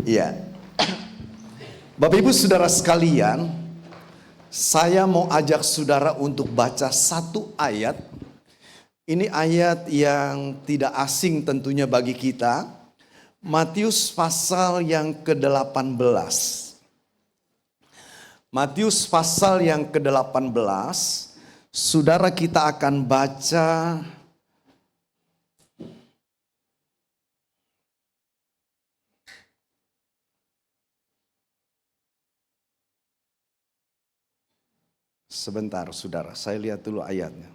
Ya, Bapak Ibu Saudara sekalian, saya mau ajak saudara untuk baca satu ayat. Ini ayat yang tidak asing tentunya bagi kita. Matius pasal yang ke-18. Matius pasal yang ke-18. Saudara, kita akan baca sebentar, saudara, saya lihat dulu ayatnya.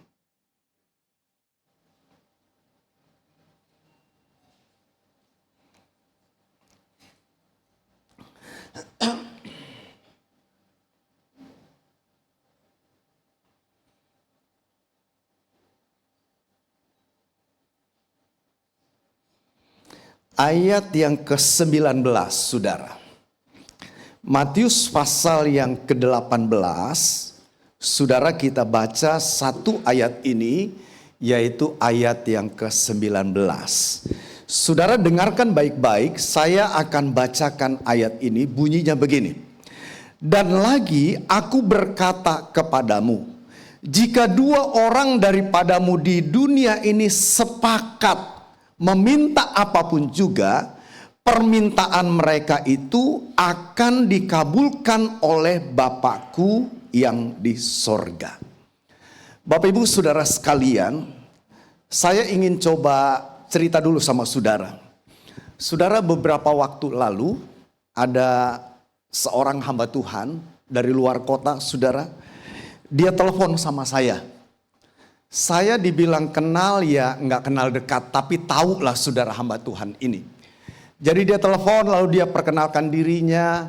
Ayat yang ke-19, saudara. Matius pasal yang ke-18, saudara, kita baca satu ayat ini, yaitu ayat yang ke-19. Saudara dengarkan baik-baik, saya akan bacakan ayat ini, bunyinya begini. Dan lagi aku berkata kepadamu, jika dua orang daripadamu di dunia ini sepakat meminta apapun juga, permintaan mereka itu akan dikabulkan oleh Bapakku yang di sorga. Bapak Ibu Saudara sekalian, saya ingin coba cerita dulu sama saudara. Saudara, beberapa waktu lalu ada seorang hamba Tuhan dari luar kota, saudara. Dia telepon sama saya. Saya dibilang kenal, ya nggak kenal dekat, tapi tahulah saudara hamba Tuhan ini. Jadi dia telepon, lalu dia perkenalkan dirinya.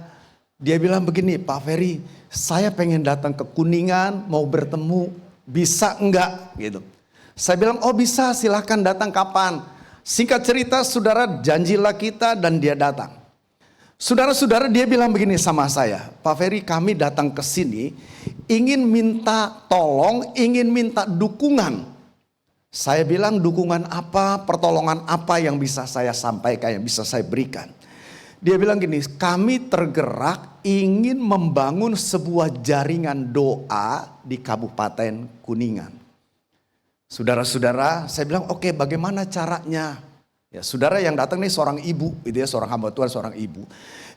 Dia bilang begini, Pak Ferry, saya pengen datang ke Kuningan, mau bertemu, bisa enggak? Gitu. Saya bilang, oh bisa, silahkan datang kapan. Singkat cerita, saudara, janjilah kita dan dia datang. Saudara-saudara, dia bilang begini sama saya, Pak Ferry, kami datang ke sini ingin minta tolong, ingin minta dukungan. Saya bilang, dukungan apa, pertolongan apa yang bisa saya sampaikan, yang bisa saya berikan. Dia bilang gini, kami tergerak ingin membangun sebuah jaringan doa di Kabupaten Kuningan. Saudara-saudara, saya bilang, oke, bagaimana caranya? Ya, saudara yang datang nih seorang ibu, itu ya, seorang hamba Tuhan, seorang ibu.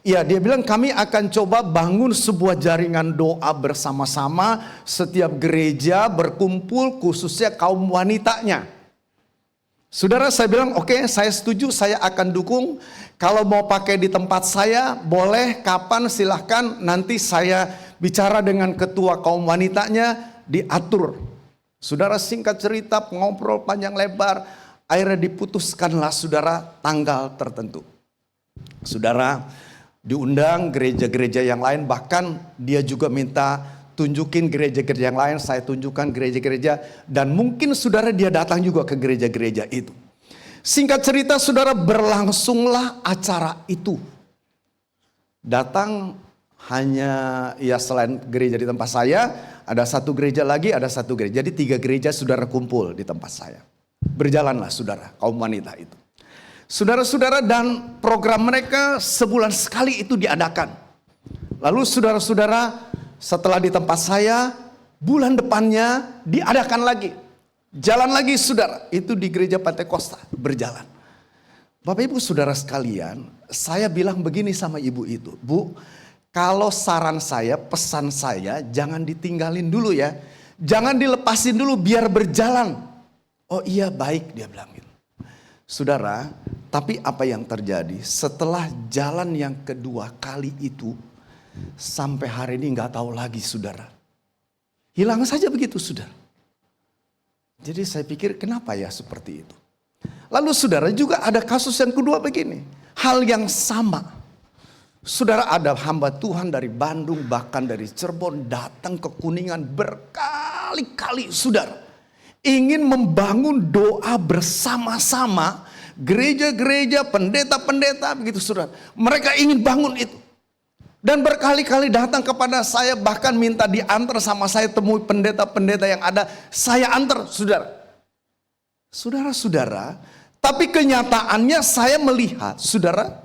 Ya, dia bilang kami akan coba bangun sebuah jaringan doa bersama-sama, setiap gereja berkumpul, khususnya kaum wanitanya. Saudara, saya bilang oke, saya setuju, saya akan dukung. Kalau mau pakai di tempat saya, boleh, kapan silahkan, nanti saya bicara dengan ketua kaum wanitanya, diatur. Saudara, singkat cerita, ngobrol panjang lebar, akhirnya diputuskanlah saudara tanggal tertentu. Saudara diundang gereja-gereja yang lain, bahkan dia juga minta tunjukin gereja-gereja yang lain, saya tunjukkan gereja-gereja, dan mungkin saudara dia datang juga ke gereja-gereja itu. Singkat cerita saudara, berlangsunglah acara itu. Datang hanya ya selain gereja di tempat saya, ada satu gereja lagi, ada satu gereja. Jadi 3 gereja saudara kumpul di tempat saya. Berjalanlah saudara, kaum wanita itu. Saudara-saudara, dan program mereka sebulan sekali itu diadakan. Lalu saudara-saudara, setelah di tempat saya, bulan depannya diadakan lagi. Jalan lagi saudara, itu di gereja Pantai Kosta, berjalan. Bapak Ibu Saudara sekalian, saya bilang begini sama ibu itu, Bu, kalau saran saya, pesan saya, jangan ditinggalin dulu ya. Jangan dilepasin dulu, biar berjalan. Oh iya, baik, dia bilang gitu. Saudara, tapi apa yang terjadi setelah jalan yang kedua kali itu, sampai hari ini nggak tahu lagi saudara. Hilang saja begitu saudara. Jadi saya pikir kenapa ya seperti itu. Lalu saudara, juga ada kasus yang kedua begini. Hal yang sama. Saudara, ada hamba Tuhan dari Bandung, bahkan dari Cirebon, datang ke Kuningan berkali-kali saudara. Ingin membangun doa bersama-sama, gereja-gereja, pendeta-pendeta, begitu saudara. Mereka ingin bangun itu. Dan berkali-kali datang kepada saya, bahkan minta diantar sama saya, temui pendeta-pendeta yang ada, saya antar saudara. Saudara-saudara, tapi kenyataannya saya melihat, saudara,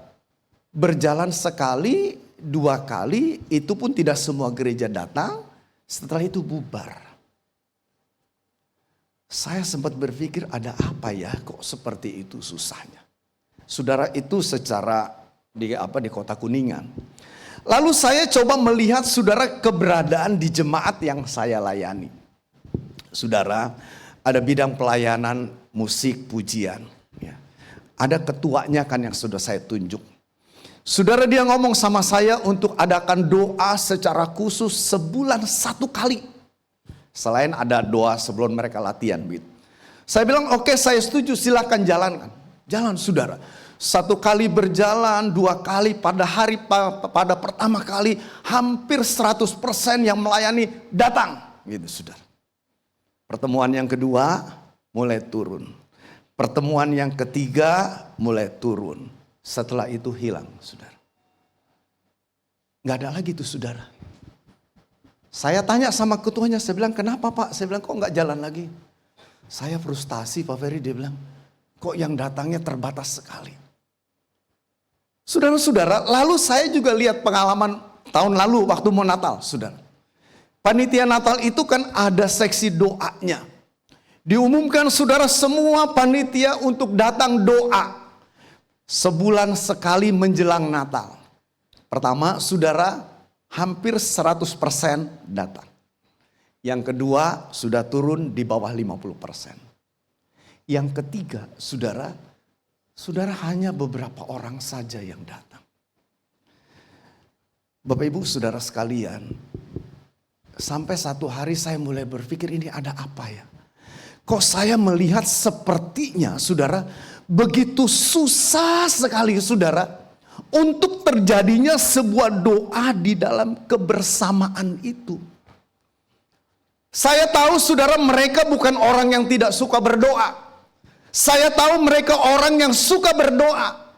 Berjalan sekali, dua kali, itu pun tidak semua gereja datang. Setelah itu bubar. Saya sempat berpikir ada apa ya kok seperti itu susahnya. Saudara, itu secara di Kota Kuningan. Lalu saya coba melihat saudara keberadaan di jemaat yang saya layani. Saudara, ada bidang pelayanan musik pujian. Ya. Ada ketuanya kan yang sudah saya tunjuk. Saudara, dia ngomong sama saya untuk adakan doa secara khusus sebulan 1 kali. Selain ada doa sebelum mereka latihan. Saya bilang oke, saya setuju, silakan jalankan. Jalan saudara. 1 kali berjalan, 2 kali pada pertama kali hampir 100% yang melayani datang. Gitu saudara. Pertemuan yang kedua mulai turun. Pertemuan yang ketiga mulai turun. Setelah itu hilang saudara. Gak ada lagi tuh saudara. Saya tanya sama ketuanya, saya bilang kenapa Pak? Saya bilang kok gak jalan lagi? Saya frustasi Pak Ferry, dia bilang kok yang datangnya terbatas sekali. Saudara-saudara, lalu saya juga lihat pengalaman tahun lalu waktu mau Natal, saudara. Panitia Natal itu kan ada seksi doanya. Diumumkan saudara semua panitia untuk datang doa. Sebulan sekali menjelang Natal. Pertama, saudara hampir 100% datang. Yang kedua, sudah turun di bawah 50%. Yang ketiga, saudara hanya beberapa orang saja yang datang. Bapak Ibu saudara sekalian, sampai satu hari saya mulai berpikir ini ada apa ya? Kok saya melihat sepertinya saudara begitu susah sekali saudara untuk terjadinya sebuah doa di dalam kebersamaan itu. Saya tahu saudara mereka bukan orang yang tidak suka berdoa. Saya tahu mereka orang yang suka berdoa.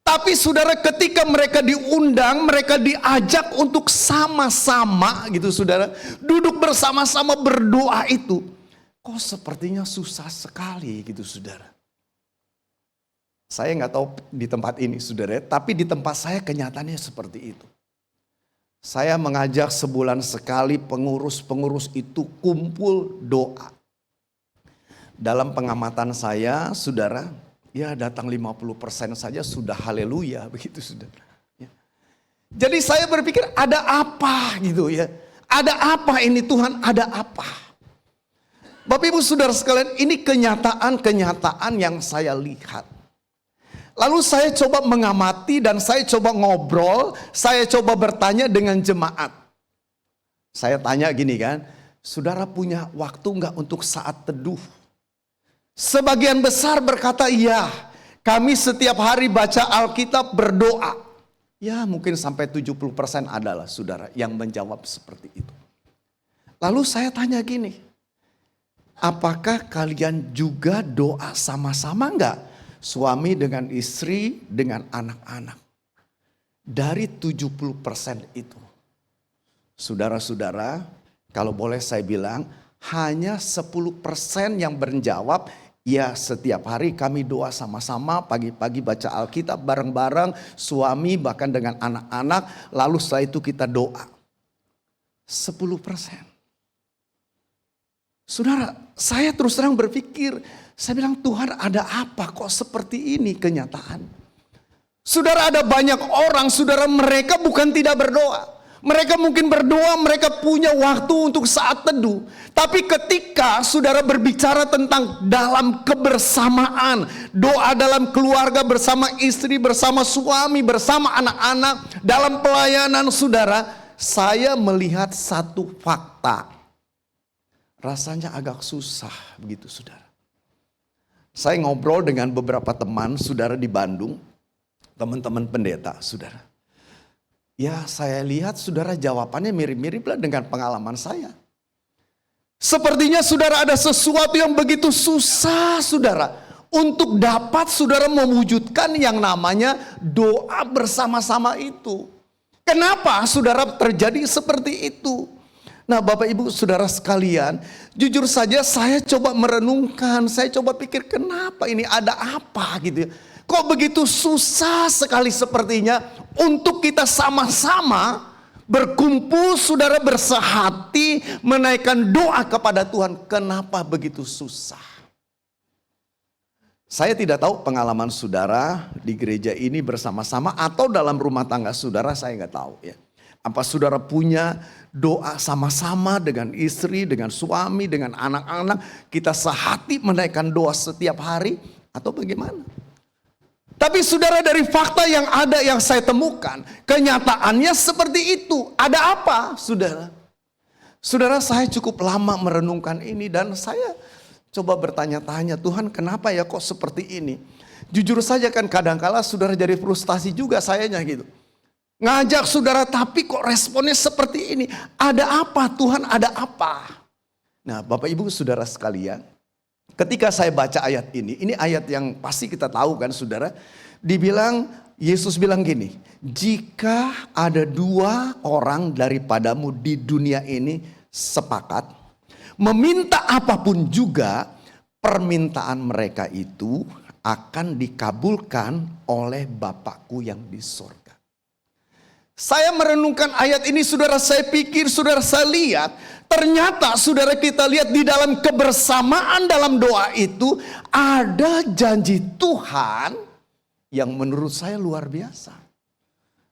Tapi saudara ketika mereka diundang, mereka diajak untuk sama-sama gitu saudara. Duduk bersama-sama berdoa itu. Kok sepertinya susah sekali gitu saudara. Saya nggak tahu di tempat ini saudara, tapi di tempat saya kenyataannya seperti itu. Saya mengajak sebulan sekali pengurus-pengurus itu kumpul doa. Dalam pengamatan saya, saudara, ya datang 50% saja sudah haleluya, begitu saudara. Ya. Jadi saya berpikir ada apa gitu ya. Ada apa ini Tuhan, ada apa. Bapak Ibu saudara sekalian, ini kenyataan-kenyataan yang saya lihat. Lalu saya coba mengamati dan saya coba ngobrol, saya coba bertanya dengan jemaat. Saya tanya gini kan, saudara punya waktu enggak untuk saat teduh? Sebagian besar berkata iya, kami setiap hari baca Alkitab berdoa. Ya mungkin sampai 70% adalah saudara yang menjawab seperti itu. Lalu saya tanya gini, apakah kalian juga doa sama-sama enggak? Suami dengan istri dengan anak-anak. Dari 70% itu. Saudara-saudara, kalau boleh saya bilang, hanya 10% yang menjawab, ya setiap hari kami doa sama-sama, pagi-pagi baca Alkitab bareng-bareng, suami bahkan dengan anak-anak, lalu setelah itu kita doa. 10%. Saudara, saya terus terang berpikir, saya bilang Tuhan ada apa kok seperti ini kenyataan. Saudara ada banyak orang, saudara mereka bukan tidak berdoa. Mereka mungkin berdoa, mereka punya waktu untuk saat teduh. Tapi ketika saudara berbicara tentang dalam kebersamaan, doa dalam keluarga bersama istri, bersama suami, bersama anak-anak, dalam pelayanan saudara, saya melihat satu fakta. Rasanya agak susah begitu saudara. Saya ngobrol dengan beberapa teman saudara di Bandung, teman-teman pendeta saudara. Ya saya lihat saudara jawabannya mirip-mirip lah dengan pengalaman saya. Sepertinya saudara ada sesuatu yang begitu susah saudara. Untuk dapat saudara mewujudkan yang namanya doa bersama-sama itu. Kenapa saudara terjadi seperti itu? Nah Bapak Ibu saudara sekalian, jujur saja saya coba merenungkan, saya coba pikir kenapa ini ada apa gitu ya. Kok begitu susah sekali sepertinya untuk kita sama-sama berkumpul, saudara, bersehati, menaikkan doa kepada Tuhan. Kenapa begitu susah? Saya tidak tahu pengalaman saudara di gereja ini bersama-sama atau dalam rumah tangga saudara, saya nggak tahu ya. Apa saudara punya doa sama-sama dengan istri, dengan suami, dengan anak-anak, kita sehati menaikkan doa setiap hari atau bagaimana? Tapi saudara, dari fakta yang ada yang saya temukan, kenyataannya seperti itu. Ada apa, saudara? Saudara, saya cukup lama merenungkan ini dan saya coba bertanya-tanya, Tuhan kenapa ya kok seperti ini? Jujur saja kan kadangkala saudara jadi frustasi juga sayanya gitu. Ngajak saudara tapi kok responnya seperti ini. Ada apa Tuhan, ada apa? Nah Bapak Ibu saudara sekalian, ketika saya baca ayat ini ayat yang pasti kita tahu kan saudara. Dibilang, Yesus bilang gini, jika ada 2 orang daripadamu di dunia ini sepakat, meminta apapun juga, permintaan mereka itu akan dikabulkan oleh Bapakku yang di sorga. Saya merenungkan ayat ini saudara, saya pikir, saudara saya lihat, ternyata saudara kita lihat di dalam kebersamaan dalam doa itu ada janji Tuhan yang menurut saya luar biasa.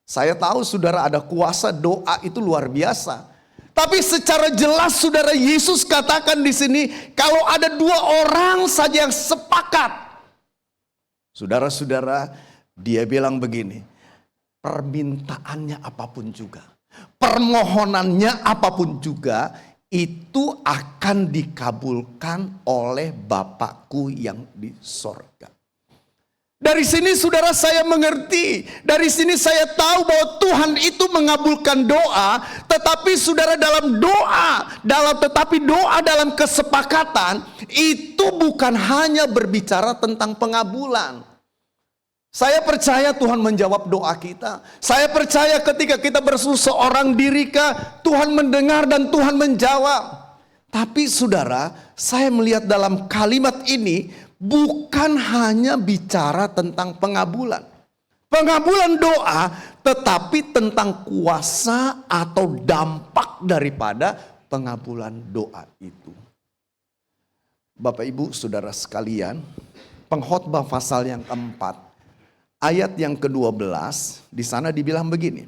Saya tahu saudara ada kuasa doa itu luar biasa. Tapi secara jelas saudara Yesus katakan di sini, kalau ada 2 orang saja yang sepakat. Saudara-saudara, dia bilang begini, permintaannya apapun juga, permohonannya apapun juga, itu akan dikabulkan oleh Bapakku yang di sorga. Dari sini saudara saya mengerti, dari sini saya tahu bahwa Tuhan itu mengabulkan doa, tetapi saudara dalam doa, dalam kesepakatan, itu bukan hanya berbicara tentang pengabulan. Saya percaya Tuhan menjawab doa kita. Saya percaya ketika kita berseru seorang diri, Tuhan mendengar dan Tuhan menjawab. Tapi saudara, saya melihat dalam kalimat ini bukan hanya bicara tentang pengabulan. Pengabulan doa, tetapi tentang kuasa atau dampak daripada pengabulan doa itu. Bapak Ibu saudara sekalian, Pengkhotbah pasal yang keempat, ayat yang ke-12, di sana dibilang begini.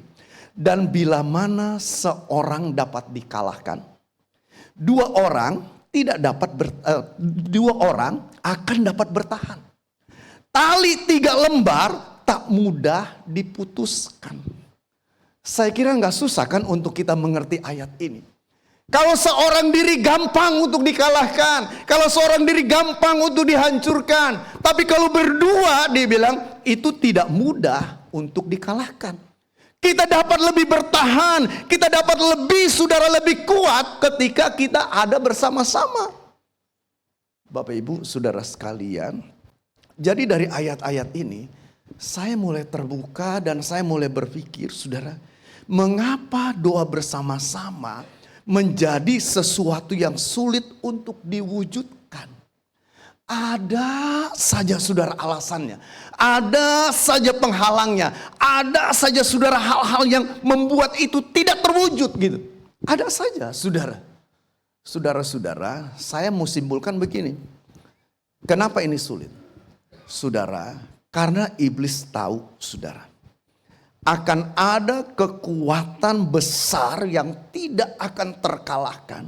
Dan bila mana seorang dapat dikalahkan, 2 orang akan dapat bertahan. Tali 3 lembar tak mudah diputuskan. Saya kira nggak susah kan untuk kita mengerti ayat ini. Kalau seorang diri gampang untuk dikalahkan, kalau seorang diri gampang untuk dihancurkan, tapi kalau berdua dia bilang itu tidak mudah untuk dikalahkan. Kita dapat lebih bertahan, kita dapat lebih kuat ketika kita ada bersama-sama. Bapak Ibu saudara sekalian, jadi dari ayat-ayat ini saya mulai terbuka dan saya mulai berpikir saudara, mengapa doa bersama-sama menjadi sesuatu yang sulit untuk diwujudkan? Ada saja saudara alasannya, ada saja penghalangnya, ada saja saudara hal-hal yang membuat itu tidak terwujud gitu. Ada saja saudara. Saudara-saudara, saya mau simpulkan begini. Kenapa ini sulit? Saudara, karena iblis tahu saudara, akan ada kekuatan besar yang tidak akan terkalahkan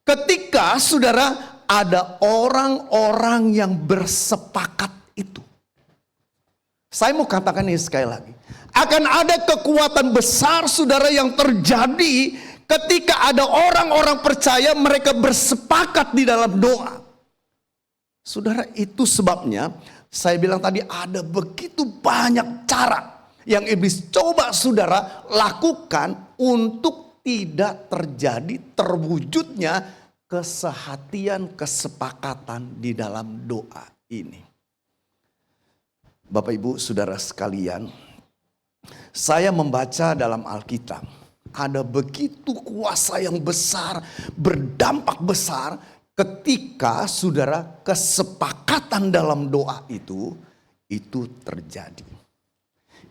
ketika saudara ada orang-orang yang bersepakat itu. Saya mau katakan ini sekali lagi. Akan ada kekuatan besar saudara yang terjadi ketika ada orang-orang percaya mereka bersepakat di dalam doa. Saudara, itu sebabnya saya bilang tadi ada begitu banyak cara yang iblis coba saudara lakukan untuk tidak terjadi terwujudnya kesehatian, kesepakatan di dalam doa ini. Bapak Ibu saudara sekalian, saya membaca dalam Alkitab ada begitu kuasa yang besar, berdampak besar ketika saudara kesepakatan dalam doa itu itu terjadi.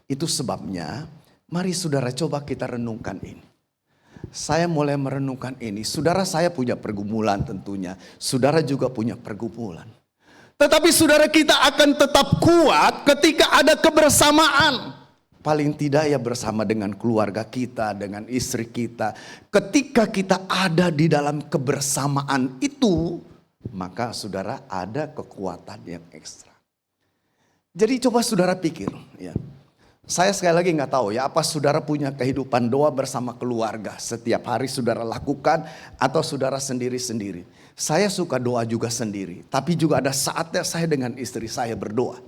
Itu sebabnya mari saudara coba kita renungkan ini. Saya mulai merenungkan ini. Saudara, saya punya pergumulan tentunya. Saudara juga punya pergumulan. Tetapi saudara, kita akan tetap kuat ketika ada kebersamaan. Paling tidak ya bersama dengan keluarga kita, dengan istri kita. Ketika kita ada di dalam kebersamaan itu, maka saudara ada kekuatan yang ekstra. Jadi coba saudara pikir ya. Saya sekali lagi nggak tahu ya apa saudara punya kehidupan doa bersama keluarga. Setiap hari saudara lakukan atau saudara sendiri-sendiri. Saya suka doa juga sendiri. Tapi juga ada saatnya saya dengan istri saya berdoa.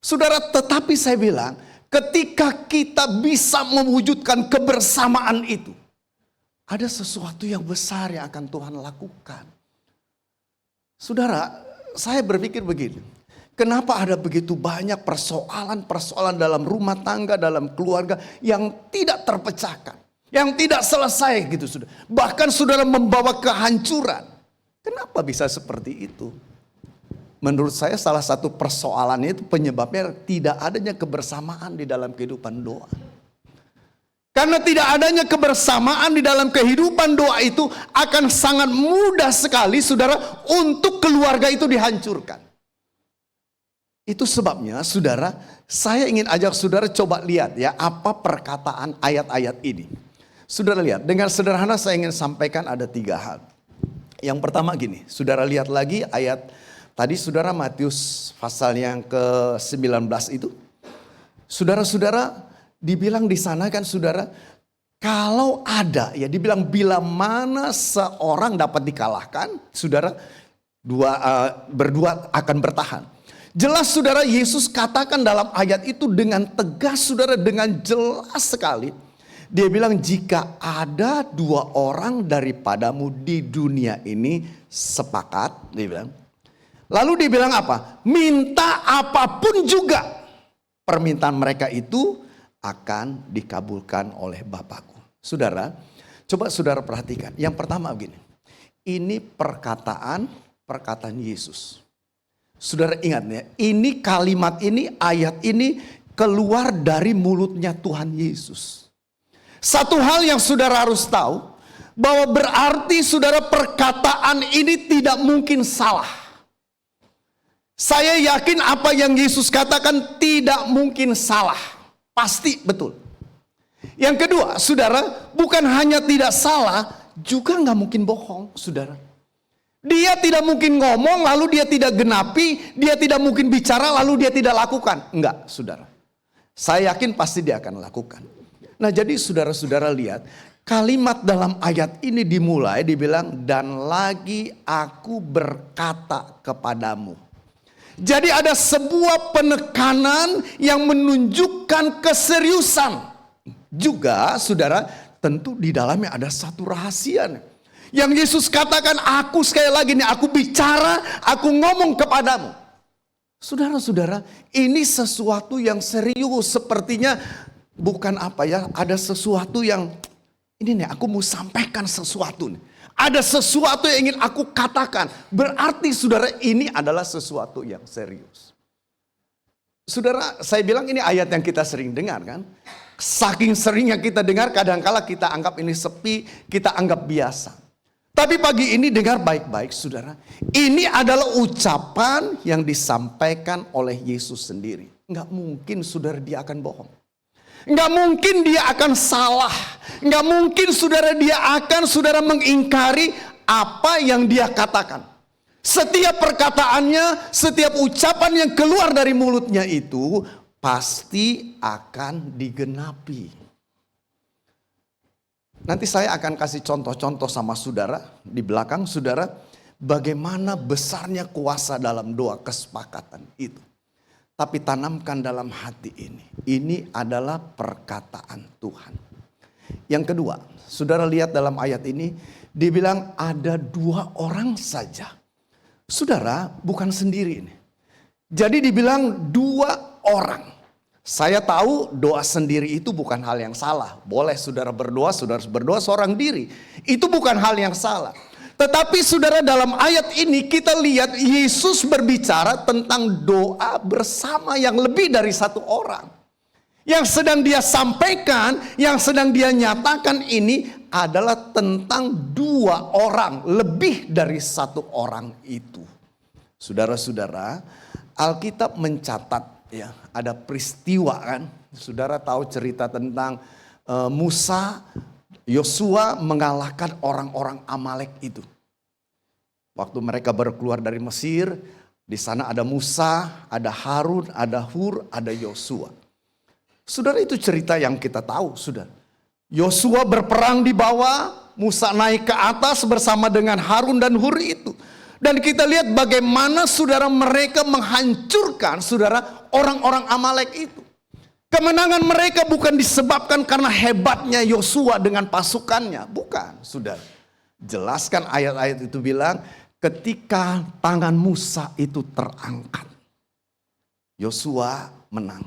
Saudara, tetapi saya bilang ketika kita bisa mewujudkan kebersamaan itu. Ada sesuatu yang besar yang akan Tuhan lakukan. Saudara, saya berpikir begini. Kenapa ada begitu banyak persoalan-persoalan dalam rumah tangga, dalam keluarga yang tidak terpecahkan. Yang tidak selesai gitu sudah. Bahkan saudara membawa kehancuran. Kenapa bisa seperti itu? Menurut saya salah satu persoalannya itu penyebabnya tidak adanya kebersamaan di dalam kehidupan doa. Karena tidak adanya kebersamaan di dalam kehidupan doa itu akan sangat mudah sekali saudara untuk keluarga itu dihancurkan. Itu sebabnya saudara, saya ingin ajak saudara coba lihat ya apa perkataan ayat-ayat ini. Saudara lihat, dengan sederhana saya ingin sampaikan ada 3 hal. Yang pertama gini, saudara lihat lagi ayat tadi saudara Matius pasal yang ke-19 itu. Saudara-saudara dibilang di sana kan saudara, kalau ada ya dibilang bila mana seorang dapat dikalahkan, saudara berdua akan bertahan. Jelas saudara Yesus katakan dalam ayat itu dengan tegas saudara, dengan jelas sekali. Dia bilang jika ada 2 orang daripadamu di dunia ini sepakat, dia bilang. Lalu dia bilang apa? Minta apapun juga. Permintaan mereka itu akan dikabulkan oleh Bapakku. Saudara, coba saudara perhatikan. Yang pertama begini. Ini perkataan Yesus. Saudara ingat ya, ini kalimat ini, ayat ini keluar dari mulutnya Tuhan Yesus. Satu hal yang saudara harus tahu, bahwa berarti saudara perkataan ini tidak mungkin salah. Saya yakin apa yang Yesus katakan tidak mungkin salah. Pasti betul. Yang kedua, saudara, bukan hanya tidak salah, juga nggak mungkin bohong, saudara. Dia tidak mungkin ngomong lalu dia tidak genapi, dia tidak mungkin bicara lalu dia tidak lakukan. Enggak, saudara. Saya yakin pasti dia akan lakukan. Nah, jadi saudara-saudara lihat, kalimat dalam ayat ini dimulai dibilang dan lagi aku berkata kepadamu. Jadi ada sebuah penekanan yang menunjukkan keseriusan. Juga, saudara, tentu di dalamnya ada satu rahasia. Yang Yesus katakan, aku sekali lagi nih, aku bicara, aku ngomong kepadamu. Saudara-saudara, ini sesuatu yang serius. Sepertinya bukan apa ya, ada sesuatu yang, ini nih aku mau sampaikan sesuatu nih. Ada sesuatu yang ingin aku katakan. Berarti saudara ini adalah sesuatu yang serius. Saudara, saya bilang ini ayat yang kita sering dengar kan. Saking seringnya kita dengar, kadangkala kita anggap ini sepi, kita anggap biasa. Tapi pagi ini dengar baik-baik saudara. Ini adalah ucapan yang disampaikan oleh Yesus sendiri. Enggak mungkin saudara dia akan bohong. Enggak mungkin dia akan salah. Enggak mungkin saudara dia akan saudara mengingkari apa yang dia katakan. Setiap perkataannya, setiap ucapan yang keluar dari mulutnya itu pasti akan digenapi. Nanti saya akan kasih contoh-contoh sama saudara di belakang saudara. Bagaimana besarnya kuasa dalam doa kesepakatan itu. Tapi tanamkan dalam hati ini. Ini adalah perkataan Tuhan. Yang kedua, saudara lihat dalam ayat ini. Dibilang ada 2 orang saja. Saudara bukan sendiri ini. Jadi dibilang 2 orang. Saya tahu doa sendiri itu bukan hal yang salah. Boleh saudara berdoa seorang diri. Itu bukan hal yang salah. Tetapi saudara, dalam ayat ini kita lihat Yesus berbicara tentang doa bersama yang lebih dari satu orang. Yang sedang dia sampaikan, yang sedang dia nyatakan ini adalah tentang dua orang, lebih dari satu orang itu. Saudara-saudara, Alkitab mencatat ya, ada peristiwa kan. Saudara tahu cerita tentang Musa, Yosua mengalahkan orang-orang Amalek itu. Waktu mereka baru keluar dari Mesir, di sana ada Musa, ada Harun, ada Hur, ada Yosua. Saudara, itu cerita yang kita tahu, saudara. Yosua berperang di bawah, Musa naik ke atas bersama dengan Harun dan Hur itu. Dan kita lihat bagaimana saudara mereka menghancurkan saudara orang-orang Amalek itu. Kemenangan mereka bukan disebabkan karena hebatnya Yosua dengan pasukannya. Bukan, saudara. Jelaskan ayat-ayat itu bilang, ketika tangan Musa itu terangkat, Yosua menang.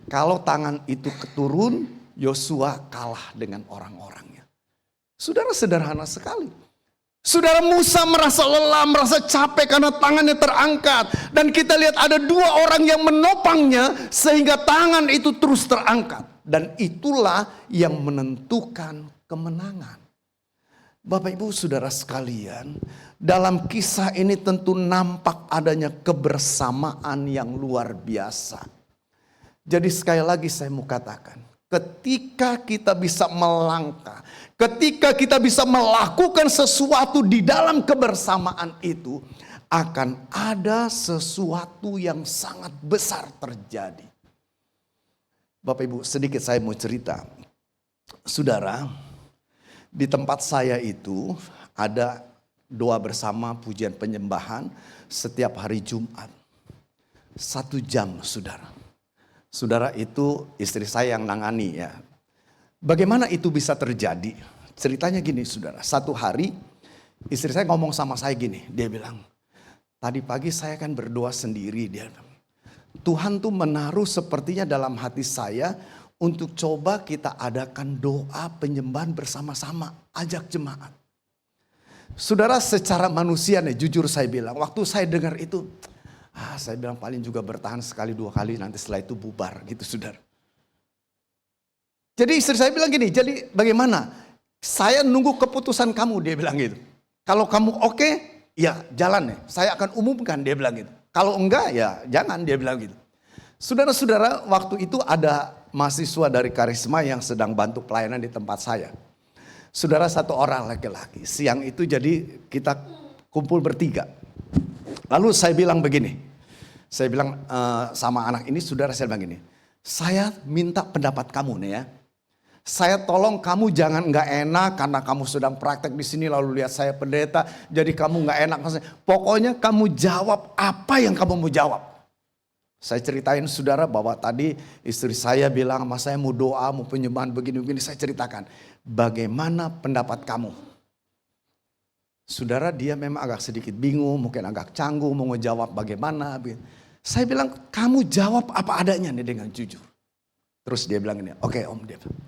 Kalau tangan itu keturun, Yosua kalah dengan orang-orangnya. Saudara, sederhana sekali. Saudara, Musa merasa lelah, merasa capek karena tangannya terangkat. Dan kita lihat ada dua orang yang menopangnya sehingga tangan itu terus terangkat. Dan itulah yang menentukan kemenangan. Bapak Ibu Saudara sekalian, dalam kisah ini tentu nampak adanya kebersamaan yang luar biasa. Jadi sekali lagi saya mau katakan, ketika kita bisa melangkah, ketika kita bisa melakukan sesuatu di dalam kebersamaan itu, akan ada sesuatu yang sangat besar terjadi. Bapak Ibu, sedikit saya mau cerita. Saudara, di tempat saya itu ada doa bersama pujian penyembahan setiap hari Jumat. 1 jam, saudara. Saudara, itu istri saya yang nangani ya. Bagaimana itu bisa terjadi? Ceritanya gini, saudara. Satu hari istri saya ngomong sama saya gini. Dia bilang, tadi pagi saya kan berdoa sendiri. Dia bilang, Tuhan tuh menaruh sepertinya dalam hati saya untuk coba kita adakan doa penyembahan bersama-sama. Ajak jemaat. Saudara, secara manusia nih, jujur saya bilang, waktu saya dengar itu, saya bilang paling juga bertahan sekali dua kali, nanti setelah itu bubar gitu, saudara. Jadi istri saya bilang gini, jadi bagaimana? Saya nunggu keputusan kamu, dia bilang gitu. Kalau kamu oke, ya jalan nih, saya akan umumkan, dia bilang gitu. Kalau enggak, ya jangan, dia bilang gitu. Saudara-saudara, waktu itu ada mahasiswa dari Karisma yang sedang bantu pelayanan di tempat saya. Saudara, satu orang laki-laki. Siang itu jadi kita kumpul bertiga. Lalu saya bilang begini. Saya bilang sama anak ini, saudara, saya bilang gini. Saya minta pendapat kamu nih ya. Saya tolong kamu jangan nggak enak karena kamu sedang praktek di sini lalu lihat saya pendeta. Jadi kamu nggak enak. Pokoknya kamu jawab apa yang kamu mau jawab. Saya ceritain saudara bahwa tadi istri saya bilang sama saya mau doa, mau penyembahan begini-begini. Saya ceritakan bagaimana pendapat kamu. Saudara, dia memang agak sedikit bingung, mungkin agak canggung mau ngejawab bagaimana. Saya bilang kamu jawab apa adanya nih dengan jujur. Terus dia bilang ini, oke om, dia bilang.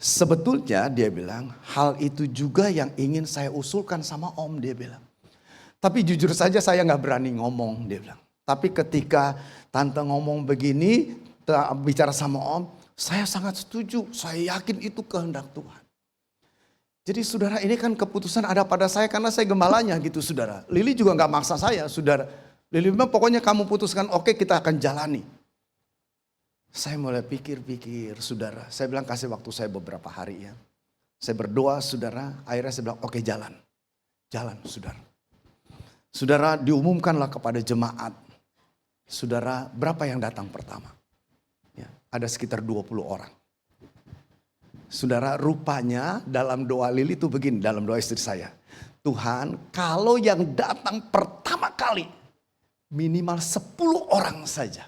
Sebetulnya dia bilang hal itu juga yang ingin saya usulkan sama om, dia bilang. Tapi jujur saja saya gak berani ngomong, dia bilang. Tapi ketika tante ngomong begini, bicara sama om, saya sangat setuju. Saya yakin itu kehendak Tuhan. Jadi saudara, ini kan keputusan ada pada saya karena saya gembalanya gitu saudara. Lili juga gak maksa saya saudara. Lili bilang pokoknya kamu putuskan, oke kita akan jalani. Saya mulai pikir-pikir saudara. Saya bilang kasih waktu saya beberapa hari ya. Saya berdoa saudara, akhirnya saya bilang oke jalan. Jalan saudara. Saudara, diumumkanlah kepada jemaat. Saudara, berapa yang datang pertama? Ya, ada sekitar 20 orang. Saudara, rupanya dalam doa Lili itu begini, dalam doa istri saya. Tuhan, kalau yang datang pertama kali minimal 10 orang saja.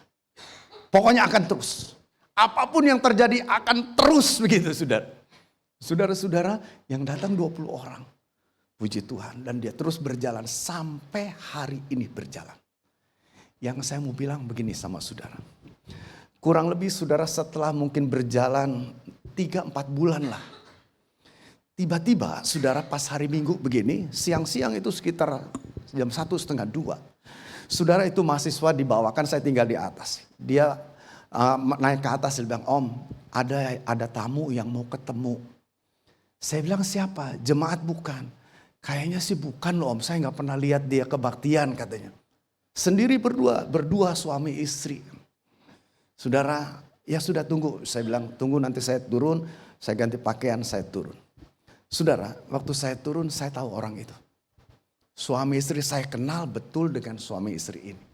Pokoknya akan terus. Apapun yang terjadi akan terus begitu saudara. Saudara-saudara, yang datang 20 orang. Puji Tuhan, dan dia terus berjalan sampai hari ini berjalan. Yang saya mau bilang begini sama saudara. Kurang lebih saudara setelah mungkin berjalan 3-4 bulan lah. Tiba-tiba saudara pas hari Minggu begini, siang-siang itu sekitar jam 1:30, 2. Saudara itu mahasiswa dibawakan, saya tinggal di atas. Dia naik ke atas, dia bilang, "Om, ada tamu yang mau ketemu." Saya bilang, "Siapa?" "Jemaat bukan." "Kayaknya sih bukan loh Om, saya gak pernah lihat dia kebaktian," katanya. Sendiri berdua suami istri. Saudara, ya sudah tunggu. Saya bilang, "Tunggu nanti saya turun, saya ganti pakaian, saya turun." Saudara, waktu saya turun saya tahu orang itu. Suami istri, saya kenal betul dengan suami istri ini.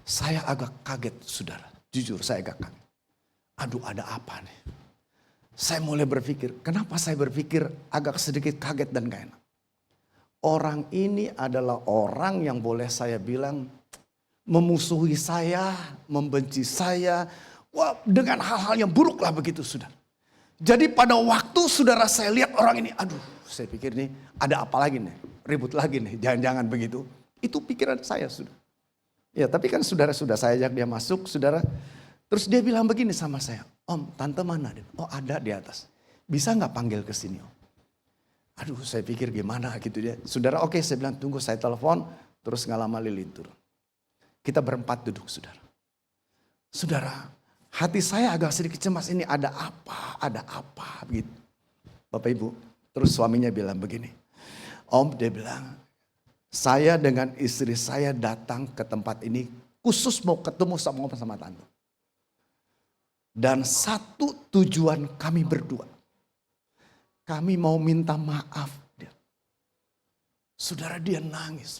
Saya agak kaget saudara, jujur saya agak kaget. Aduh, ada apa nih? Saya mulai berpikir, kenapa saya berpikir agak sedikit kaget dan gak enak. Orang ini adalah orang yang boleh saya bilang memusuhi saya, membenci saya. Wah, dengan hal-hal yang buruk lah begitu saudara. Jadi pada waktu saudara saya lihat orang ini, aduh saya pikir nih ada apa lagi nih, ribut lagi nih, jangan-jangan begitu. Itu pikiran saya sudah. Ya tapi kan saudara sudah saya ajak dia masuk saudara. Terus dia bilang begini sama saya, "Om, tante mana?" "Oh ada di atas." "Bisa gak panggil ke sini Om?" Aduh saya pikir gimana gitu dia. Saudara oke, saya bilang tunggu saya telepon. Terus gak lama Lilin turun. Kita berempat duduk saudara. Saudara, hati saya agak sedikit cemas, ini ada apa gitu. Bapak Ibu, terus suaminya bilang begini, "Om," dia bilang, "saya dengan istri saya datang ke tempat ini khusus mau ketemu sama om sama tante. Dan satu tujuan kami berdua, kami mau minta maaf." Saudara, dia nangis.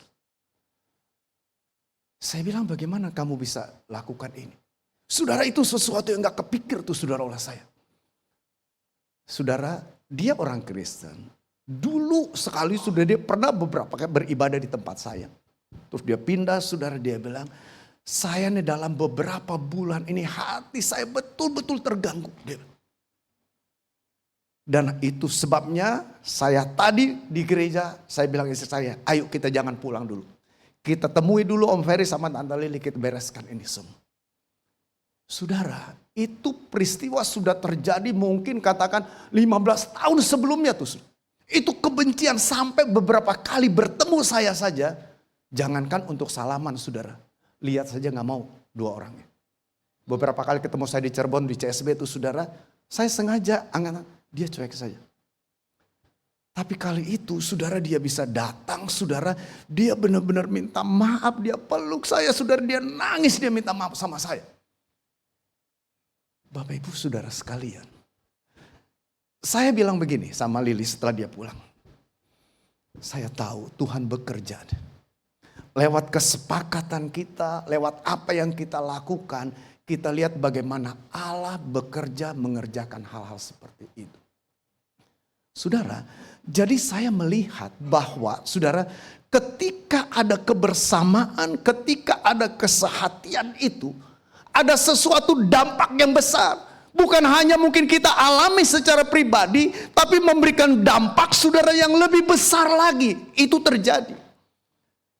Saya bilang, "Bagaimana kamu bisa lakukan ini?" Saudara, itu sesuatu yang gak kepikir tuh saudara oleh saya. Saudara, dia orang Kristen. Dulu sekali sudah dia pernah beberapa kali beribadah di tempat saya. Terus dia pindah, saudara, dia bilang, "Saya nih dalam beberapa bulan ini hati saya betul-betul terganggu." Dan itu sebabnya saya tadi di gereja, saya bilang istri saya, "Ayo kita jangan pulang dulu. Kita temui dulu Om Ferry sama Tante Lili, kita bereskan ini semua." Saudara, itu peristiwa sudah terjadi mungkin katakan 15 tahun sebelumnya tuh. Itu kebencian sampai beberapa kali bertemu saya saja. Jangankan untuk salaman saudara. Lihat saja gak mau dua orangnya. Beberapa kali ketemu saya di Cirebon, di CSB itu saudara. Saya sengaja dia cuek saja. Tapi kali itu saudara dia bisa datang saudara. Dia benar-benar minta maaf, dia peluk saya saudara. Dia nangis, dia minta maaf sama saya. Bapak Ibu saudara sekalian, saya bilang begini sama Lili setelah dia pulang. Saya tahu Tuhan bekerja. Lewat kesepakatan kita, lewat apa yang kita lakukan, kita lihat bagaimana Allah bekerja mengerjakan hal-hal seperti itu. Saudara, jadi saya melihat bahwa saudara, ketika ada kebersamaan, ketika ada kesehatian itu, ada sesuatu dampak yang besar. Bukan hanya mungkin kita alami secara pribadi, tapi memberikan dampak saudara yang lebih besar lagi. Itu terjadi.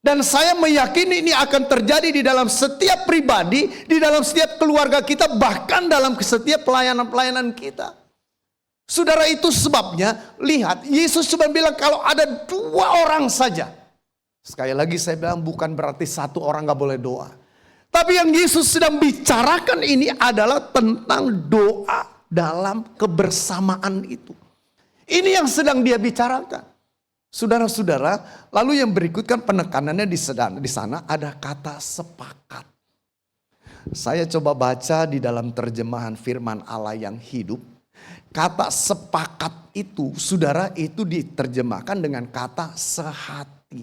Dan saya meyakini ini akan terjadi di dalam setiap pribadi, di dalam setiap keluarga kita, bahkan dalam setiap pelayanan-pelayanan kita. Saudara, itu sebabnya, lihat, Yesus cuma bilang kalau ada 2 orang saja. Sekali lagi saya bilang bukan berarti 1 orang gak boleh doa. Tapi yang Yesus sedang bicarakan ini adalah tentang doa dalam kebersamaan itu. Ini yang sedang dia bicarakan. Saudara-saudara, lalu yang berikutkan penekanannya di sana ada kata sepakat. Saya coba baca di dalam terjemahan firman Allah yang hidup. Kata sepakat itu, saudara, itu diterjemahkan dengan kata sehati.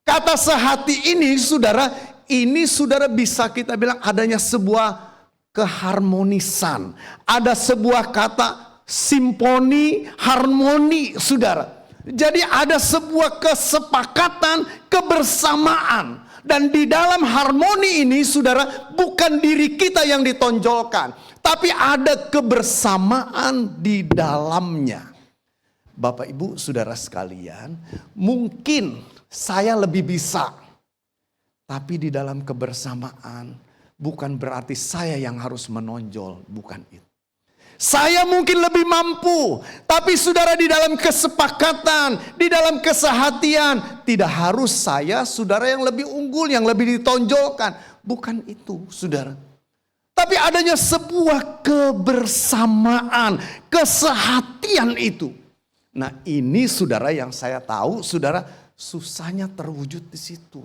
Kata sehati ini, saudara, ini saudara bisa kita bilang adanya sebuah keharmonisan. Ada sebuah kata simfoni, harmoni, saudara. Jadi ada sebuah kesepakatan, kebersamaan. Dan di dalam harmoni ini, saudara, bukan diri kita yang ditonjolkan, tapi ada kebersamaan di dalamnya. Bapak Ibu saudara sekalian, mungkin saya lebih bisa. Tapi di dalam kebersamaan bukan berarti saya yang harus menonjol, bukan itu. Saya mungkin lebih mampu, tapi saudara di dalam kesepakatan, di dalam kesehatian, tidak harus saya saudara yang lebih unggul, yang lebih ditonjolkan. Bukan itu saudara. Tapi adanya sebuah kebersamaan, kesehatian itu. Nah ini saudara yang saya tahu, saudara susahnya terwujud di situ.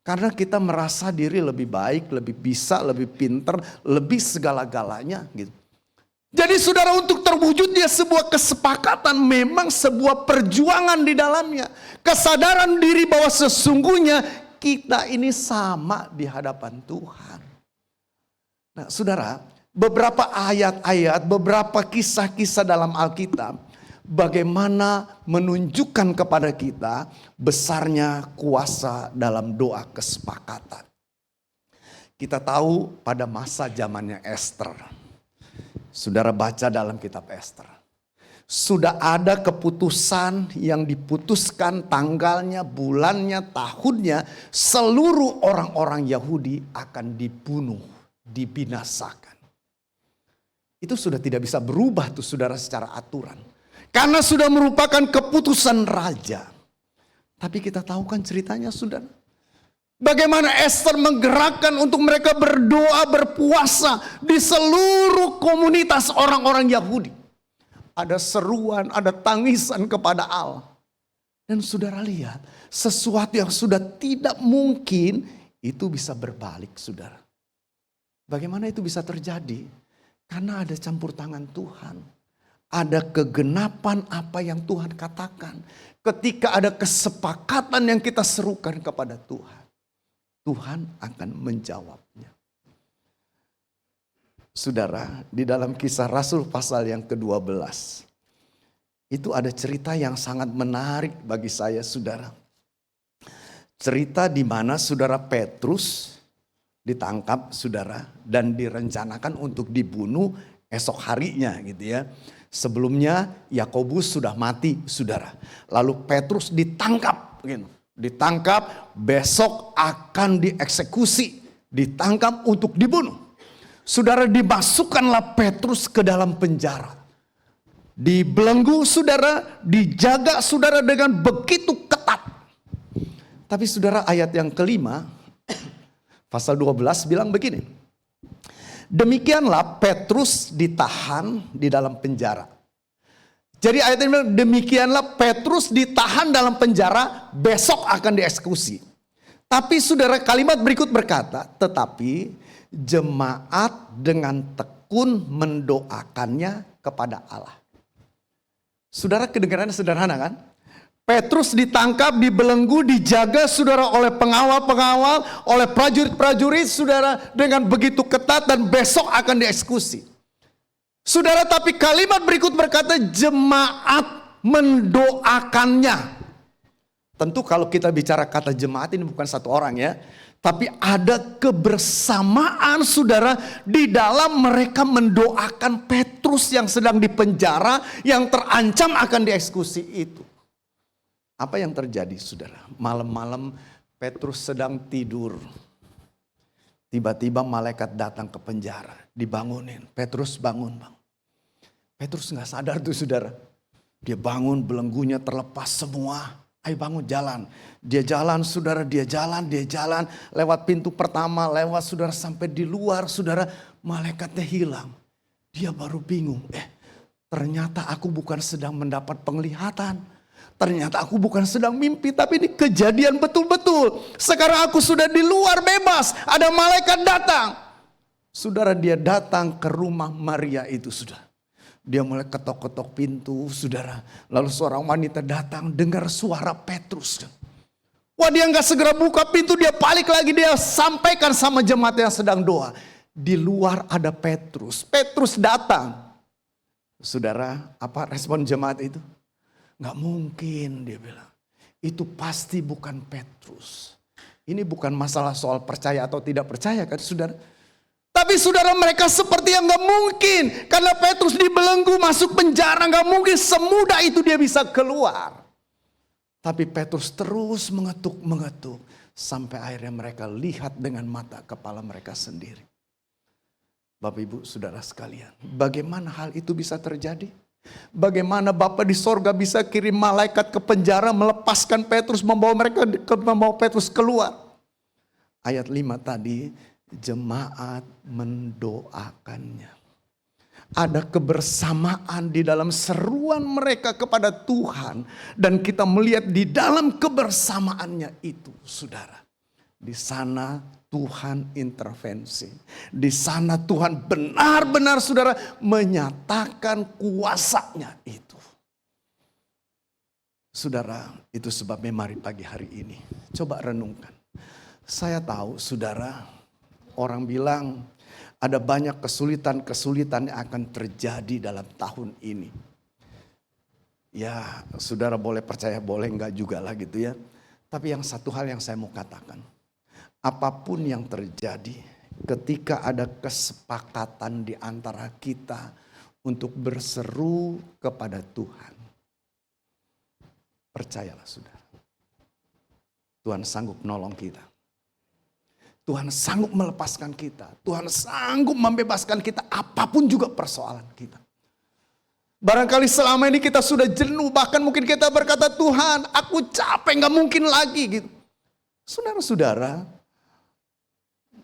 Karena kita merasa diri lebih baik, lebih bisa, lebih pinter, lebih segala-galanya gitu. Jadi saudara untuk terwujudnya sebuah kesepakatan memang sebuah perjuangan di dalamnya. Kesadaran diri bahwa sesungguhnya kita ini sama di hadapan Tuhan. Nah saudara, beberapa ayat-ayat, beberapa kisah-kisah dalam Alkitab bagaimana menunjukkan kepada kita besarnya kuasa dalam doa kesepakatan. Kita tahu pada masa zamannya Esther. Saudara baca dalam kitab Esther. Sudah ada keputusan yang diputuskan tanggalnya, bulannya, tahunnya. Seluruh orang-orang Yahudi akan dibunuh, dibinasakan. Itu sudah tidak bisa berubah tuh saudara secara aturan. Karena sudah merupakan keputusan raja. Tapi kita tahu kan ceritanya saudara. Bagaimana Esther menggerakkan untuk mereka berdoa, berpuasa di seluruh komunitas orang-orang Yahudi. Ada seruan, ada tangisan kepada Allah. Dan saudara lihat, sesuatu yang sudah tidak mungkin itu bisa berbalik saudara. Bagaimana itu bisa terjadi? Karena ada campur tangan Tuhan. Ada kegenapan apa yang Tuhan katakan. Ketika ada kesepakatan yang kita serukan kepada Tuhan. Tuhan akan menjawabnya. Saudara, di dalam Kisah Rasul pasal yang ke-12. Itu ada cerita yang sangat menarik bagi saya saudara. Cerita di mana saudara Petrus ditangkap saudara. Dan direncanakan untuk dibunuh esok harinya gitu ya. Sebelumnya Yakobus sudah mati saudara. Lalu Petrus ditangkap gitu. Ditangkap, besok akan dieksekusi, ditangkap untuk dibunuh. Saudara, dimasukkanlah Petrus ke dalam penjara. Dibelenggu saudara, dijaga saudara dengan begitu ketat. Tapi saudara ayat yang kelima, pasal 12 bilang begini. Demikianlah Petrus ditahan di dalam penjara. Jadi ayat ini bilang, demikianlah Petrus ditahan dalam penjara, besok akan dieksekusi. Tapi saudara kalimat berikut berkata, tetapi jemaat dengan tekun mendoakannya kepada Allah. Saudara kedengarannya sederhana kan? Petrus ditangkap, dibelenggu, dijaga saudara oleh pengawal-pengawal, oleh prajurit-prajurit saudara dengan begitu ketat dan besok akan dieksekusi. Saudara, tapi kalimat berikut berkata jemaat mendoakannya. Tentu kalau kita bicara kata jemaat ini bukan satu orang ya. Tapi ada kebersamaan saudara di dalam mereka mendoakan Petrus yang sedang dipenjara, yang terancam akan dieksekusi itu. Apa yang terjadi saudara? Malam-malam Petrus sedang tidur. Tiba-tiba malaikat datang ke penjara, dibangunin. Petrus bangun bang. Petrus gak sadar tuh saudara. Dia bangun, belenggunya terlepas semua. Ayo bangun jalan. Dia jalan saudara, dia jalan. Lewat pintu pertama, lewat saudara sampai di luar saudara. Malaikatnya hilang. Dia baru bingung. Ternyata aku bukan sedang mendapat penglihatan. Ternyata aku bukan sedang mimpi, tapi ini kejadian betul-betul. Sekarang aku sudah di luar bebas, ada malaikat datang. Saudara, dia datang ke rumah Maria itu sudah. Dia mulai ketok-ketok pintu saudara. Lalu seorang wanita datang dengar suara Petrus. Wah, dia gak segera buka pintu, dia balik lagi, dia sampaikan sama jemaat yang sedang doa. Di luar ada Petrus. Petrus datang. Saudara, apa respon jemaat itu? Gak mungkin dia bilang. Itu pasti bukan Petrus. Ini bukan masalah soal percaya atau tidak percaya kan saudara. Tapi saudara mereka seperti yang gak mungkin. Karena Petrus dibelenggu masuk penjara. Gak mungkin semudah itu dia bisa keluar. Tapi Petrus terus mengetuk. Sampai akhirnya mereka lihat dengan mata kepala mereka sendiri. Bapak Ibu Saudara sekalian, bagaimana hal itu bisa terjadi? Bagaimana Bapa di sorga bisa kirim malaikat ke penjara, melepaskan Petrus, membawa Petrus keluar? Ayat 5 tadi, jemaat mendoakannya. Ada kebersamaan di dalam seruan mereka kepada Tuhan. Dan kita melihat di dalam kebersamaannya itu, saudara. Di sana Tuhan intervensi. Di sana Tuhan benar-benar saudara menyatakan kuasanya itu. Saudara, itu sebabnya mari pagi hari ini coba renungkan. Saya tahu saudara, orang bilang ada banyak kesulitan-kesulitan yang akan terjadi dalam tahun ini. Ya, saudara boleh percaya, boleh enggak juga lah gitu ya. Tapi yang satu hal yang saya mau katakan. Apapun yang terjadi, ketika ada kesepakatan di antara kita untuk berseru kepada Tuhan. Percayalah saudara. Tuhan sanggup menolong kita. Tuhan sanggup melepaskan kita. Tuhan sanggup membebaskan kita apapun juga persoalan kita. Barangkali selama ini kita sudah jenuh. Bahkan mungkin kita berkata, Tuhan aku capek, gak mungkin lagi gitu. Saudara-saudara,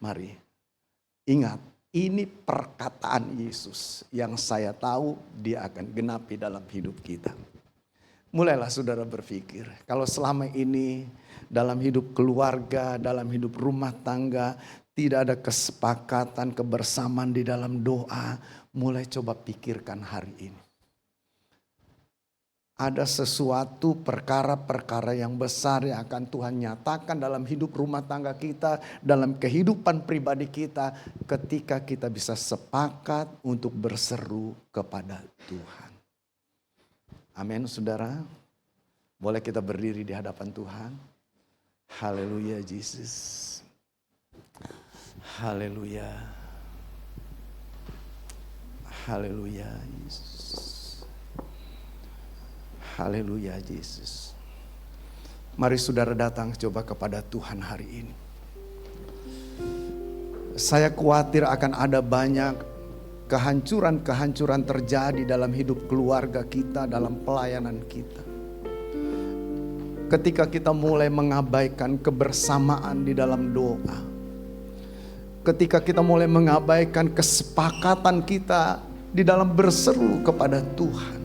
mari ingat, ini perkataan Yesus yang saya tahu dia akan genapi dalam hidup kita. Mulailah saudara berpikir, kalau selama ini dalam hidup keluarga, dalam hidup rumah tangga, tidak ada kesepakatan, kebersamaan di dalam doa, mulai coba pikirkan hari ini. Ada sesuatu perkara-perkara yang besar yang akan Tuhan nyatakan dalam hidup rumah tangga kita, dalam kehidupan pribadi kita, ketika kita bisa sepakat untuk berseru kepada Tuhan. Amin saudara. Boleh kita berdiri di hadapan Tuhan. Haleluya Yesus. Haleluya. Haleluya Yesus. Haleluya Yesus. Mari saudara datang coba kepada Tuhan hari ini. Saya khawatir akan ada banyak kehancuran-kehancuran terjadi dalam hidup keluarga kita, dalam pelayanan kita. Ketika kita mulai mengabaikan kebersamaan di dalam doa. Ketika kita mulai mengabaikan kesepakatan kita di dalam berseru kepada Tuhan.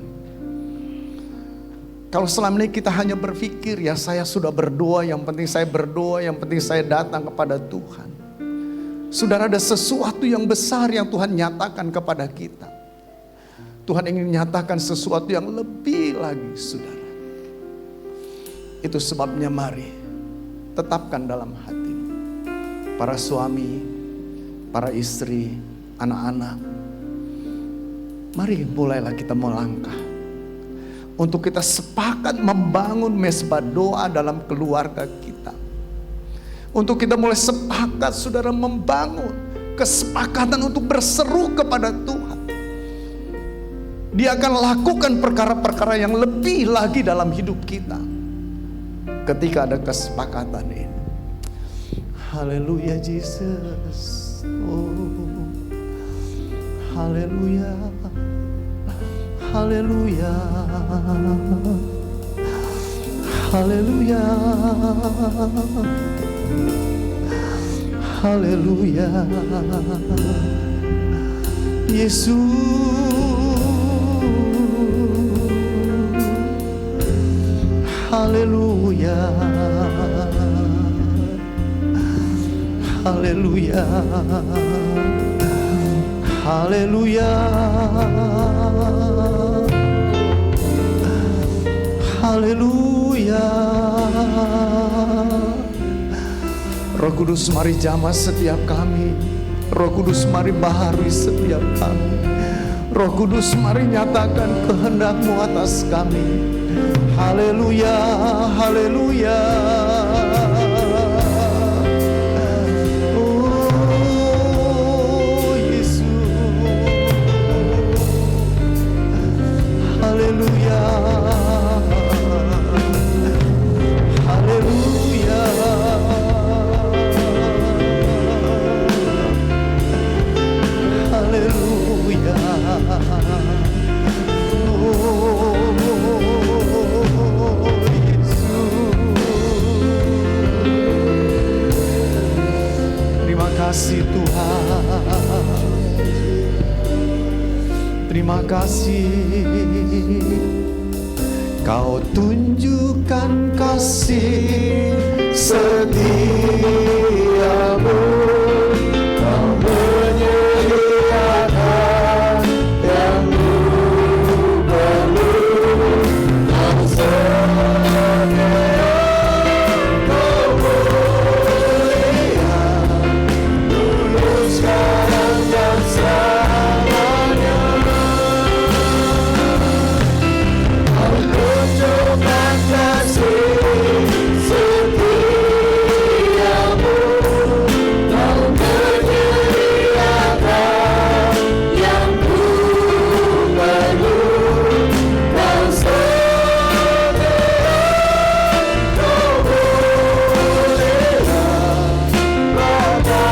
Kalau selama ini kita hanya berpikir, ya saya sudah berdoa, yang penting saya berdoa, yang penting saya datang kepada Tuhan. Saudara, ada sesuatu yang besar yang Tuhan nyatakan kepada kita. Tuhan ingin nyatakan sesuatu yang lebih lagi, saudara. Itu sebabnya mari tetapkan dalam hati. Para suami, para istri, anak-anak. Mari mulailah kita melangkah. Untuk kita sepakat membangun mezbah doa dalam keluarga kita. Untuk kita mulai sepakat saudara membangun kesepakatan untuk berseru kepada Tuhan. Dia akan lakukan perkara-perkara yang lebih lagi dalam hidup kita. Ketika ada kesepakatan ini. Haleluya Yesus. Oh. Haleluya. Haleluya. Haleluya. Haleluya. Yesus. Haleluya. Haleluya. Haleluya. Haleluya. Roh Kudus mari jamah setiap kami. Roh Kudus mari baharui setiap kami. Roh Kudus mari nyatakan kehendak-Mu atas kami. Haleluya. Haleluya. Oh Yesus. Haleluya. Haleluya. terima kasih. Kau tunjukkan kasih setiamu. Kau menyediakan yang ku perlu. Kau setia, kau mulia, dulu sekarang dan selamanya. Kau tunjukkan kasih setiamu. Kau menyediakan yang ku perlu. Kau setia, kau mulia, Bapa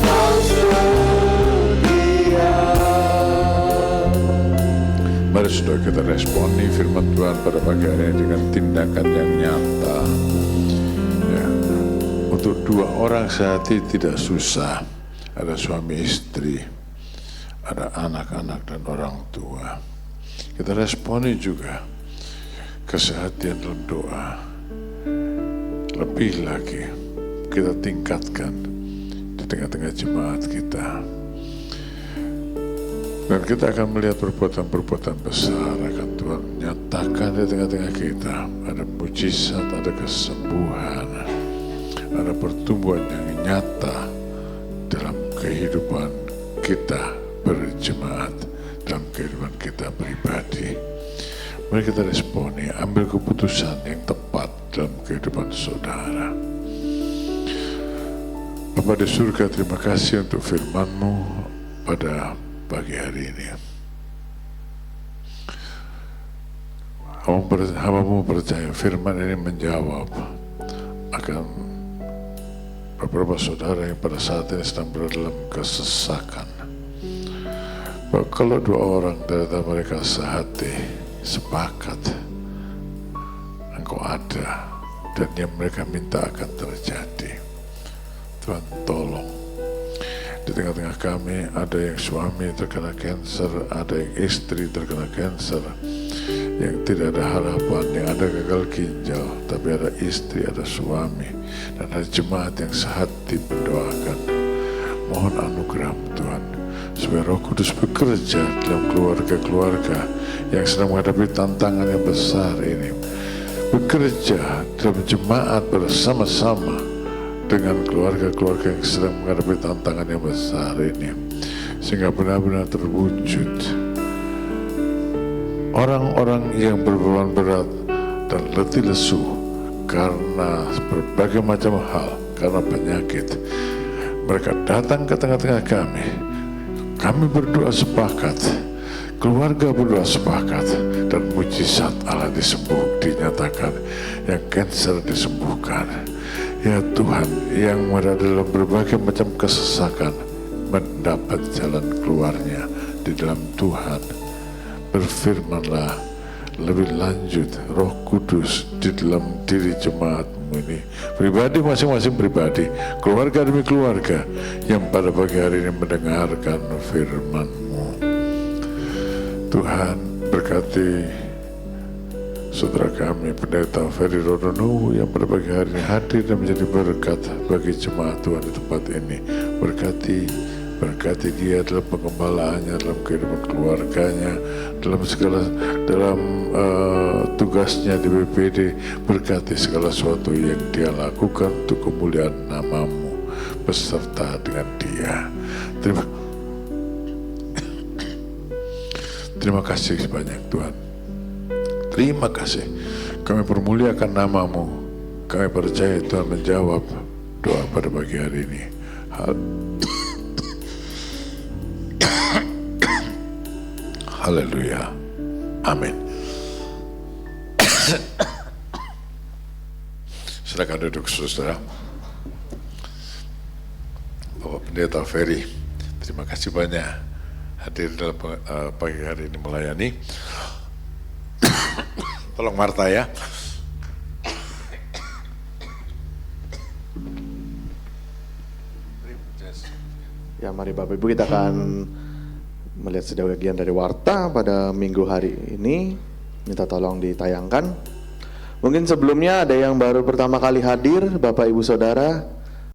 kau setia. Mari saudara kita responi firman Tuhan pada pagi hari ini dengan tindakan yang nyata. Ya. Untuk dua orang sehati tidak susah. Ada suami istri, ada anak-anak dan orang tua. Kita responi juga kesehatian dalam doa. Lebih lagi kita tingkatkan di tengah-tengah jemaat kita. Dan kita akan melihat perbuatan-perbuatan besar akan Tuhan nyatakan di tengah-tengah kita. Ada mujizat, ada kesembuhan, ada pertumbuhan yang nyata dalam kehidupan kita berjemaat, dalam kehidupan kita pribadi. Mari kita responi, ambil keputusan yang tepat dalam kehidupan saudara. Bapa di surga, terima kasih untuk firman-Mu pada pagi hari ini. Hamba-Mu percaya firman ini menjawab akan beberapa saudara yang pada saat ini sedang berada dalam kesesakan. Bahwa kalau dua orang dari antara mereka sehati, sepakat, Engkau ada, dan yang mereka minta akan terjadi. Tuhan tolong. Di tengah-tengah kami ada yang suami terkena kanker, ada yang istri terkena kanker, yang tidak ada harapan, yang ada gagal ginjal, tapi ada istri, ada suami, dan ada jemaat yang sehati mendoakan. Mohon anugerah-Mu Tuhan, supaya Roh Kudus bekerja dalam keluarga-keluarga yang sedang menghadapi tantangan yang besar ini. Bekerja dalam jemaat bersama-sama dengan keluarga-keluarga yang sedang menghadapi tantangan yang besar ini, sehingga benar-benar terwujud orang-orang yang berbeban berat dan letih lesu karena berbagai macam hal, karena penyakit. Mereka datang ke tengah-tengah kami. Kami berdoa sepakat, keluarga berdoa sepakat, dan mujizat Allah dinyatakan, yang kanker disembuhkan. Ya Tuhan, yang berada dalam berbagai macam kesesakan mendapat jalan keluarnya di dalam Tuhan. Berfirmanlah lebih lanjut, Roh Kudus di dalam diri jemaat-Mu ini, pribadi masing-masing pribadi, keluarga demi keluarga yang pada pagi hari ini mendengarkan firman-Mu. Tuhan, berkati saudara kami Pendeta Ferry Rodono yang pada pagi hari ini hadir dan menjadi berkat bagi jemaat Tuhan di tempat ini. Berkati dia dalam pengembalaannya, dalam kehidupan keluarganya, dalam tugasnya di BPD. Berkati segala sesuatu yang dia lakukan untuk kemuliaan nama-Mu beserta dengan dia. Terima kasih banyak Tuhan. Terima kasih. Kami permuliakan nama-Mu. Kami percaya Tuhan menjawab doa pada pagi hari ini. Haleluya. Amin. Silakan duduk saudara. Bapak Pendeta Ferry, terima kasih banyak hadir dalam pagi hari ini melayani. Tolong Marta ya. Ya, mari Bapak Ibu kita akan melihat sebagian dari warta pada minggu hari ini, minta tolong ditayangkan. Mungkin sebelumnya ada yang baru pertama kali hadir, Bapak Ibu Saudara,